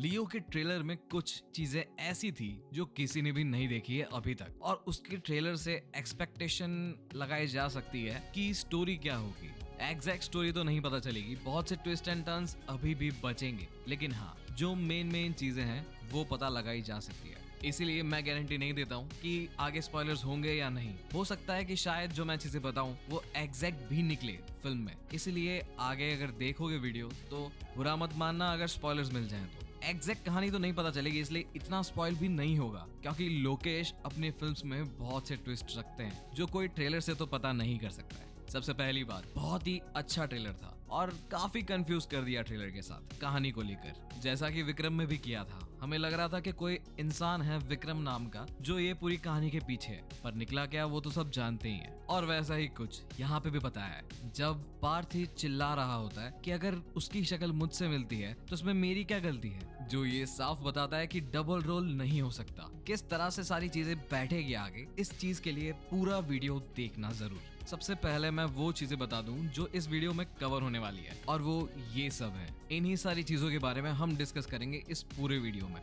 लियो के ट्रेलर में कुछ चीजें ऐसी थी जो किसी ने भी नहीं देखी है अभी तक, और उसके ट्रेलर से एक्सपेक्टेशन लगाई जा सकती है कि स्टोरी क्या होगी। एग्जैक्ट स्टोरी तो नहीं पता चलेगी, बहुत से ट्विस्ट एंड टर्न्स अभी भी बचेंगे, लेकिन हाँ, जो मेन चीजें हैं वो पता लगाई जा सकती है। इसीलिए मैं गारंटी नहीं देता हूँ कि आगे स्पॉयलर्स होंगे या नहीं। हो सकता है कि शायद जो मैं चीजें बताऊं वो एग्जैक्ट भी निकले फिल्म में। इसलिए आगे अगर देखोगे वीडियो तो बुरा मत मानना अगर स्पॉयलर्स मिल जाएं तो। एग्जैक्ट कहानी तो नहीं पता चलेगी, इसलिए इतना स्पॉइल भी नहीं होगा, क्योंकि लोकेश अपनी फिल्म्स में बहुत से ट्विस्ट रखते हैं जो कोई ट्रेलर से तो पता नहीं कर सकता है। सबसे पहली बात, बहुत ही अच्छा ट्रेलर था और काफी कंफ्यूज कर दिया ट्रेलर के साथ कहानी को लेकर, जैसा कि विक्रम में भी किया था। हमें लग रहा था कि कोई इंसान है विक्रम नाम का जो ये पूरी कहानी के पीछे है, पर निकला क्या वो तो सब जानते ही हैं। और वैसा ही कुछ यहाँ पे भी बताया है। जब पार्थी चिल्ला रहा होता है कि अगर उसकी शक्ल मुझसे मिलती है तो उसमें मेरी क्या गलती है, जो ये साफ बताता है कि डबल रोल नहीं हो सकता। किस तरह से सारी चीजें बैठेगी आगे, इस चीज के लिए पूरा वीडियो देखना जरूर। सबसे पहले मैं वो चीजें बता दूं जो इस वीडियो में कवर होने वाली है, और वो ये सब है। इन्हीं सारी चीजों के बारे में हम डिस्कस करेंगे इस पूरे वीडियो में।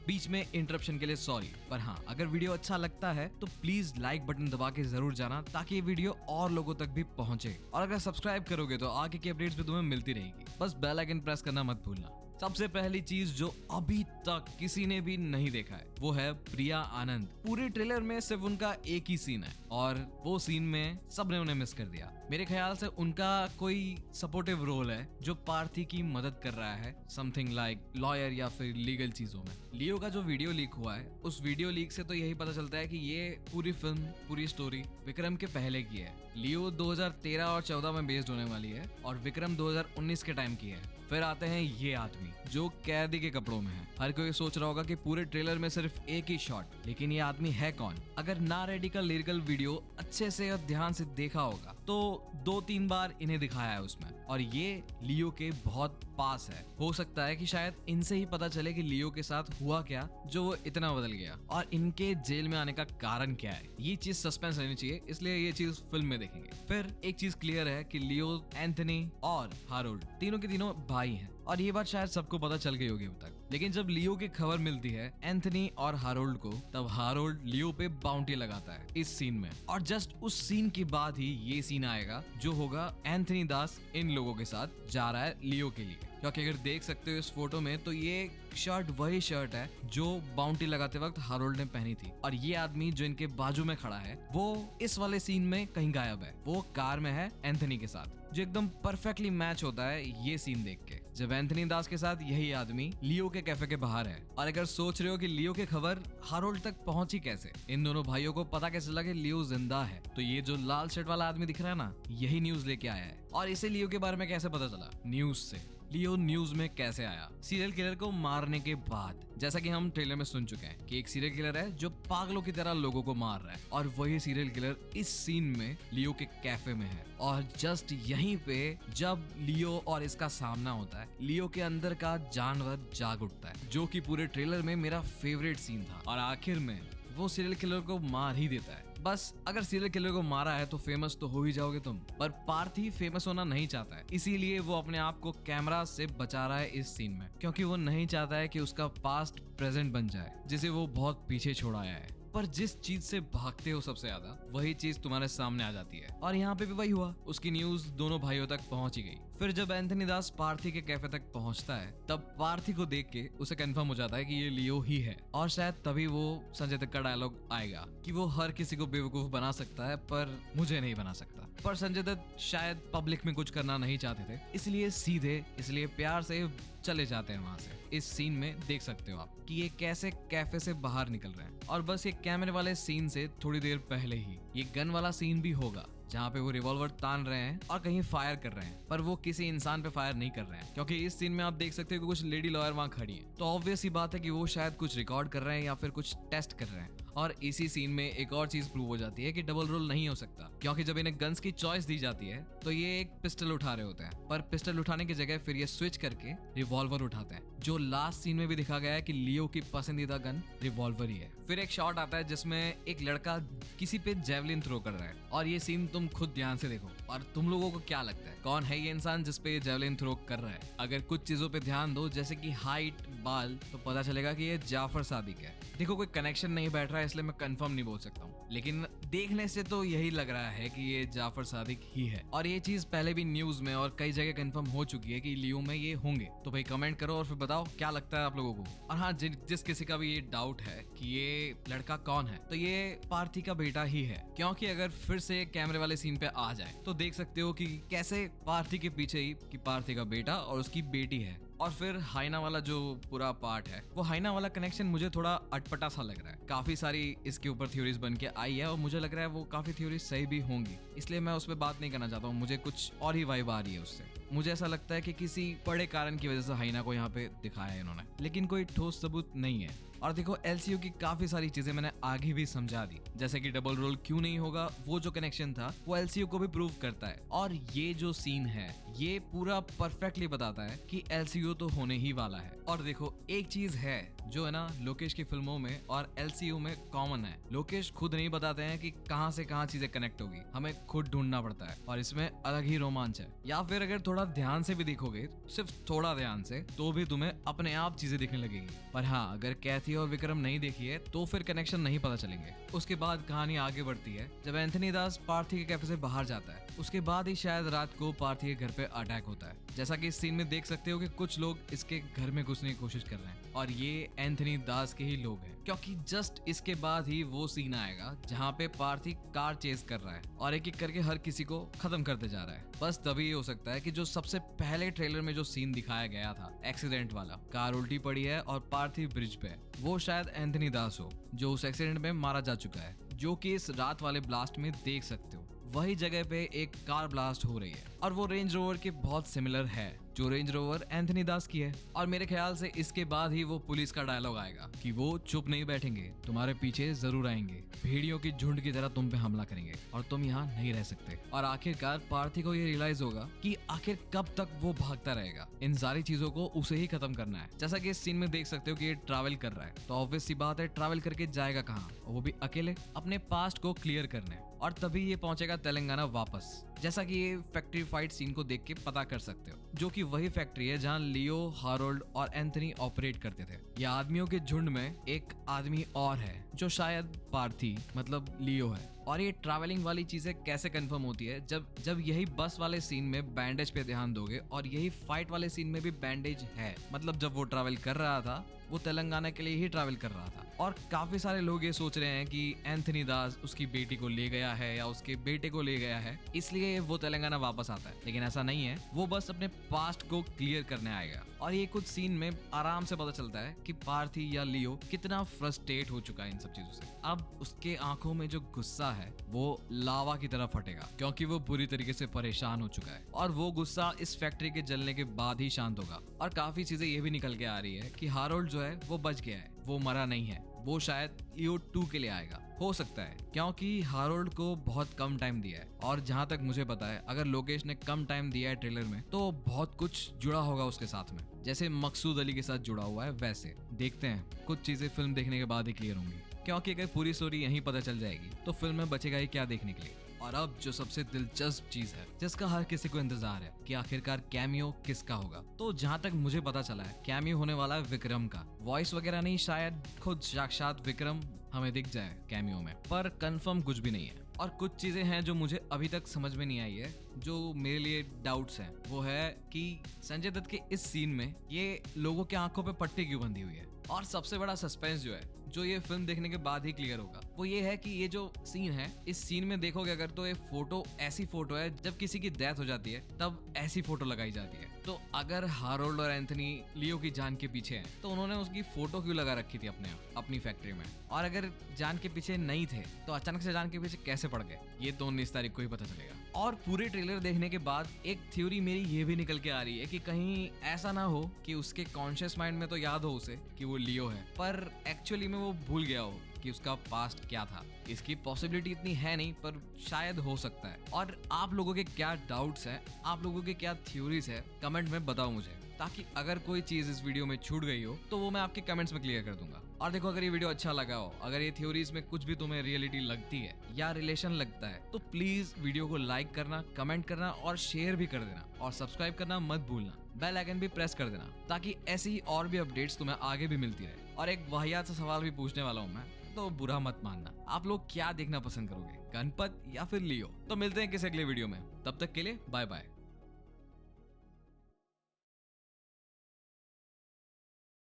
बीच में इंटरप्शन के लिए सॉरी, पर हाँ, अगर वीडियो अच्छा लगता है तो प्लीज लाइक बटन दबा के जरूर जाना, ताकि ये वीडियो और लोगों तक भी पहुंचे। और अगर सब्सक्राइब करोगे तो आगे की अपडेट्स भी तुम्हें मिलती रहेगी। बस बेल आइकन प्रेस करना मत भूलना। सबसे पहली चीज जो अभी तक किसी ने भी नहीं देखा है वो है प्रिया आनंद। पूरे ट्रेलर में सिर्फ उनका एक ही सीन है, और वो सीन में सबने उन्हें मिस कर दिया। मेरे ख्याल से उनका कोई सपोर्टिव रोल है जो पार्थी की मदद कर रहा है, समथिंग लाइक लॉयर या फिर लीगल चीजों में। लियो का जो वीडियो लीक हुआ है, उस वीडियो लीक से तो यही पता चलता है कि ये पूरी फिल्म, पूरी स्टोरी विक्रम के पहले की है। लियो 2013 और 14 में बेस्ड होने वाली है, और विक्रम 2019 के टाइम की है। फिर आते हैं ये आदमी जो कैदी के कपड़ों में है। हर कोई सोच रहा होगा कि पूरे ट्रेलर में सिर्फ एक ही शॉट, लेकिन ये आदमी है कौन? अगर ना रेडिकल लिरिकल वीडियो अच्छे से और ध्यान से देखा होगा तो 2-3 बार इन्हें दिखाया है उसमें, और ये लियो के बहुत पास है। हो सकता है कि शायद इनसे ही पता चले कि लियो के साथ हुआ क्या जो वो इतना बदल गया, और इनके जेल में आने का कारण क्या है। ये चीज सस्पेंस रहनी चाहिए, इसलिए ये चीज फिल्म में देखेंगे। फिर एक चीज क्लियर है कि लियो, एंथनी और हारोल्ड तीनों के तीनों भाई हैं, और ये बात शायद सबको पता चल गई होगी अब तक। लेकिन जब लियो की खबर मिलती है एंथनी और हारोल्ड को, तब हारोल्ड लियो पे बाउंटी लगाता है इस सीन में, और जस्ट उस सीन के बाद ही ये सीन आएगा जो होगा एंथनी दास इन लोगों के साथ जा रहा है लियो के लिए। क्योंकि अगर देख सकते हो इस फोटो में तो ये शर्ट वही शर्ट है जो बाउंटी लगाते वक्त हारोल्ड ने पहनी थी, और ये आदमी जो इनके बाजू में खड़ा है वो इस वाले सीन में कहीं गायब है। वो कार में है एंथनी के साथ, जो एकदम परफेक्टली मैच होता है ये सीन देख के, जब एंथनी दास के साथ यही आदमी लियो के कैफे के बाहर है। और अगर सोच रहे हो कि लियो की खबर हारोल्ड तक पहुंची कैसे, इन दोनों भाइयों को पता कैसे लगे लियो जिंदा है, तो ये जो लाल शर्ट वाला आदमी दिख रहा है ना, यही न्यूज लेके आया है। और इसे लियो के बारे में कैसे पता चला? न्यूज से। लियो न्यूज में कैसे आया? सीरियल किलर को मारने के बाद। जैसा कि हम ट्रेलर में सुन चुके हैं कि एक सीरियल किलर है जो पागलों की तरह लोगों को मार रहा है, और वही सीरियल किलर इस सीन में लियो के कैफे में है। और जस्ट यहीं पे जब लियो और इसका सामना होता है, लियो के अंदर का जानवर जाग उठता है, जो कि पूरे ट्रेलर में मेरा फेवरेट सीन था। और आखिर में वो सीरियल किलर को मार ही देता है। बस अगर सीरियल किलर को मारा है तो फेमस तो हो ही जाओगे तुम, पर पार्थी फेमस होना नहीं चाहता है, इसीलिए वो अपने आप को कैमरा से बचा रहा है इस सीन में, क्योंकि वो नहीं चाहता है कि उसका पास्ट प्रेजेंट बन जाए, जिसे वो बहुत पीछे छोड़ आया है। पर जिस चीज से भागते हो सबसे ज्यादा, वही चीज तुम्हारे सामने आ जाती है, और यहाँ पे भी वही हुआ। उसकी न्यूज दोनों भाइयों तक पहुंच ही गई। फिर जब एंथनी दास पार्थी के कैफे तक पहुंचता है, तब पार्थी को देख के उसे कंफर्म हो जाता है कि ये लियो ही है, और शायद तभी वो संजय दत्त का डायलॉग आएगा कि वो हर किसी को बेवकूफ बना सकता है पर मुझे नहीं बना सकता। पर संजय दत्त शायद पब्लिक में कुछ करना नहीं चाहते थे, इसलिए प्यार से चले जाते हैं वहां से। इस सीन में देख सकते हो आप कि ये कैसे कैफे से बाहर निकल रहे हैं, और बस ये कैमरे वाले सीन से थोड़ी देर पहले ही ये गन वाला सीन भी होगा, जहाँ पे वो रिवॉल्वर तान रहे हैं और कहीं फायर कर रहे हैं, पर वो किसी इंसान पे फायर नहीं कर रहे हैं, क्योंकि इस सीन में आप देख सकते हो कि कुछ लेडी लॉयर वहाँ खड़ी हैं। तो ऑब्वियस ही बात है कि वो शायद कुछ रिकॉर्ड कर रहे हैं या फिर कुछ टेस्ट कर रहे हैं। और इसी सीन में एक और चीज प्रूव हो जाती है कि डबल रोल नहीं हो सकता, क्योंकि जब इन्हें गन्स की चॉइस दी जाती है तो ये एक पिस्टल उठा रहे होते हैं, पर पिस्टल उठाने की जगह फिर ये स्विच करके रिवॉल्वर उठाते हैं, जो लास्ट सीन में भी दिखा गया है कि लियो की पसंदीदा गन रिवॉल्वर ही है। फिर एक शॉट आता है जिसमें एक लड़का किसी पे जेवलिन थ्रो कर रहा है, और ये सीन तुम तुम खुद ध्यान से देखो और तुम लोगों को क्या लगता है कौन है ये इंसान जिस पे जेवलिन थ्रो कर रहा है। अगर कुछ चीजों पे ध्यान दो जैसे कि हाइट, बाल, तो पता चलेगा कि ये जाफर सादिक है। देखो कोई कनेक्शन नहीं बैठ रहा है इसलिए मैं कंफर्म नहीं बोल सकता हूँ, लेकिन देखने से तो यही लग रहा है कि ये जाफर सादिक ही है। और ये चीज पहले भी न्यूज में और कई जगह कंफर्म हो चुकी है कि लियो में ये होंगे। तो भाई कमेंट करो और फिर बताओ क्या लगता है आप लोगों को। और हाँ, जिस किसी का भी ये डाउट है कि ये लड़का कौन है, तो ये पार्थी का बेटा ही है। क्योंकि अगर फिर से कैमरे वाले सीन पे आ जाए तो देख सकते हो कि कैसे पार्थी के पीछे ही कि पार्थी का बेटा और उसकी बेटी है। और फिर हाइना वाला जो पूरा पार्ट है, वो हाइना वाला कनेक्शन मुझे थोड़ा अटपटा सा लग रहा है। काफी सारी इसके ऊपर थ्योरीज बन के आई है और मुझे लग रहा है वो काफी थ्योरीज सही भी होंगी, इसलिए मैं उस पर बात नहीं करना चाहता हूँ। मुझे कुछ और ही वाइब आ रही है उससे। मुझे ऐसा लगता है कि किसी बड़े कारण की वजह से हाइना को यहाँ पे दिखाया है इन्होंने, लेकिन कोई ठोस सबूत नहीं है। और देखो एलसीयू की काफी सारी चीजें मैंने आगे भी समझा दी, जैसे कि डबल रोल क्यों नहीं होगा, वो जो कनेक्शन था वो एलसीयू को भी प्रूव करता है। और ये जो सीन है ये पूरा परफेक्टली बताता है कि एलसीयू तो होने ही वाला है। और देखो एक चीज है जो है ना लोकेश की फिल्मों में और एलसीयू में कॉमन है, लोकेश खुद नहीं बताते हैं कि कहां से कहां चीजें कनेक्ट होगी, हमें खुद ढूंढना पड़ता है और इसमें अलग ही रोमांच है। या फिर अगर थोड़ा ध्यान से भी देखोगे, सिर्फ थोड़ा ध्यान से, तो भी तुम्हें अपने आप चीजें दिखने लगेगी। पर हाँ, अगर कैथी और विक्रम नहीं देखी है तो फिर कनेक्शन नहीं पता चलेंगे। उसके बाद कहानी आगे बढ़ती है जब एंथनी दास पार्थी के कैफे से बाहर जाता है। उसके बाद ही शायद रात को पार्थी के घर पे अटैक होता है। जैसा कि इस सीन में देख सकते हो कि कुछ लोग इसके घर में घुसने की कोशिश कर रहे हैं और ये एंथनी दास के ही लोग हैं, क्योंकि जस्ट इसके बाद ही वो सीन आएगा जहाँ पे पार्थी कार चेस कर रहा है और एक एक करके हर किसी को खत्म करते जा रहा है। बस तभी ये हो सकता है कि जो सबसे पहले ट्रेलर में जो सीन दिखाया गया था एक्सीडेंट वाला, कार उल्टी पड़ी है और पार्थी ब्रिज पे है, वो शायद एंथनी दास हो जो उस एक्सीडेंट में मारा जा चुका है, जो कि इस रात वाले ब्लास्ट में देख सकते हो। वही जगह पे एक कार ब्लास्ट हो रही है और वो रेंज रोवर के बहुत सिमिलर है जो रेंज रोवर एंथनी दास की है। और मेरे ख्याल से इसके बाद ही वो पुलिस का डायलॉग आएगा कि वो चुप नहीं बैठेंगे, तुम्हारे पीछे जरूर आएंगे, भेड़ियों की झुंड की तरह तुम पे हमला करेंगे और तुम यहाँ नहीं रह सकते। और आखिरकार पार्थी को ये रियलाइज होगा कि आखिर कब तक वो भागता रहेगा, इन सारी चीजों को उसे ही खत्म करना है। जैसा कि इस सीन में देख सकते हो कि ये ट्रैवल कर रहा है, तो ऑब्वियस सी बात है ट्रैवल करके जाएगा कहाँ, वो भी अकेले, अपने पास्ट को क्लियर करने। और तभी ये पहुंचेगा तेलंगाना वापस, जैसा कि ये फैक्ट्री फाइट सीन को देख के पता कर सकते हो, जो कि वही फैक्ट्री है जहां लियो, हारोल्ड और एंथनी ऑपरेट करते थे। ये आदमियों के झुंड में एक आदमी और है जो शायद पार्थी मतलब लियो है। और ये ट्रैवलिंग वाली चीजें कैसे कंफर्म होती है, जब यही बस वाले सीन में बैंडेज पे ध्यान दोगे और यही फाइट वाले सीन में भी बैंडेज है, मतलब जब वो ट्रैवल कर रहा था वो तेलंगाना के लिए ही ट्रैवल कर रहा था। और काफी सारे लोग ये सोच रहे हैं कि एंथनी दास उसकी बेटी को ले गया है या उसके बेटे को ले गया है, इसलिए वो तेलंगाना वापस आता है, लेकिन ऐसा नहीं है। वो बस अपने पास्ट को क्लियर करने आएगा। और ये कुछ सीन में आराम से पता चलता है कि पार्थी या लियो कितना फ्रस्ट्रेट हो चुका है इन सब चीजों से। अब उसके आंखों में जो गुस्सा है वो लावा की तरह फटेगा, क्योंकि वो बुरी तरीके से परेशान हो चुका है और वो गुस्सा इस फैक्ट्री के जलने के बाद ही शांत होगा। और काफी चीजें ये भी निकल के आ रही है कि हारोल्ड जो है वो बच गया है, वो मरा नहीं है, वो शायद लियो 2 के लिए आएगा, हो सकता है, क्योंकि हारोल्ड को बहुत कम टाइम दिया है। और जहां तक मुझे पता है अगर लोकेश ने कम टाइम दिया है ट्रेलर में तो बहुत कुछ जुड़ा होगा उसके साथ में, जैसे मकसूद अली के साथ जुड़ा हुआ है वैसे। देखते हैं, कुछ चीजें फिल्म देखने के बाद ही क्लियर होंगी, क्योंकि अगर पूरी स्टोरी यहीं पता चल जाएगी तो फिल्म में बचेगा ही क्या देखने के लिए। और अब जो सबसे दिलचस्प चीज है जिसका हर किसी को इंतजार है कि आखिरकार कैमियो किसका होगा, तो जहां तक मुझे पता चला है कैमियो होने वाला है विक्रम का। वॉइस वगैरह नहीं, शायद खुद साक्षात विक्रम हमें दिख जाए कैमियो में, पर कंफर्म कुछ भी नहीं है। और कुछ चीजें हैं जो मुझे अभी तक समझ में नहीं आई है, जो मेरे लिए डाउट्स हैं। वो है कि संजय दत्त के इस सीन में ये लोगों के आंखों पे पट्टी क्यों बंधी हुई है। और सबसे बड़ा सस्पेंस जो है, जो ये फिल्म देखने के बाद ही क्लियर होगा, वो ये है कि ये जो सीन है, इस सीन में देखोगे अगर तो ये फोटो ऐसी फोटो है जब किसी की डेथ हो जाती है तब ऐसी फोटो लगाई जाती है। तो अगर हारोल्ड और एंथनी लियो की जान के पीछे हैं तो उन्होंने उसकी फोटो क्यों लगा रखी थी अपनी फैक्ट्री में। और अगर जान के पीछे नहीं थे तो अचानक से जान के पीछे कैसे पड़ गए, ये तो 19 तारीख को ही पता चलेगा। और पूरे ट्रेलर देखने के बाद एक थ्योरी मेरी ये भी निकल के आ रही है कि कहीं ऐसा ना हो कि उसके कॉन्शियस माइंड में तो याद हो उसे कि वो लियो है, पर एक्चुअली में वो भूल गया हो कि उसका पास्ट क्या था। इसकी पॉसिबिलिटी इतनी है नहीं, पर शायद हो सकता है। और आप लोगों के क्या डाउट्स हैं, आप लोगों के क्या थ्योरीज है, कमेंट में बताओ मुझे, ताकि अगर कोई चीज इस वीडियो में छूट गई हो तो वो मैं आपके कमेंट्स में क्लियर कर दूंगा। और देखो, अगर ये वीडियो अच्छा लगा हो, अगर ये थ्योरीज में कुछ भी तुम्हें रियलिटी लगती है या रिलेशन लगता है, तो प्लीज वीडियो को लाइक करना, कमेंट करना और शेयर भी कर देना, और सब्सक्राइब करना मत भूलना। बेल आइकन भी प्रेस कर देना, ताकि ऐसी ही और भी अपडेट्स तुम्हें आगे भी मिलती रहे। और एक वाहियात सा सवाल भी पूछने वाला हूँ मैं, तो बुरा मत मानना। आप लोग क्या देखना पसंद करोगे, गणपत या फिर लियो? तो मिलते हैं किसी अगले वीडियो में, तब तक के लिए बाय बाय।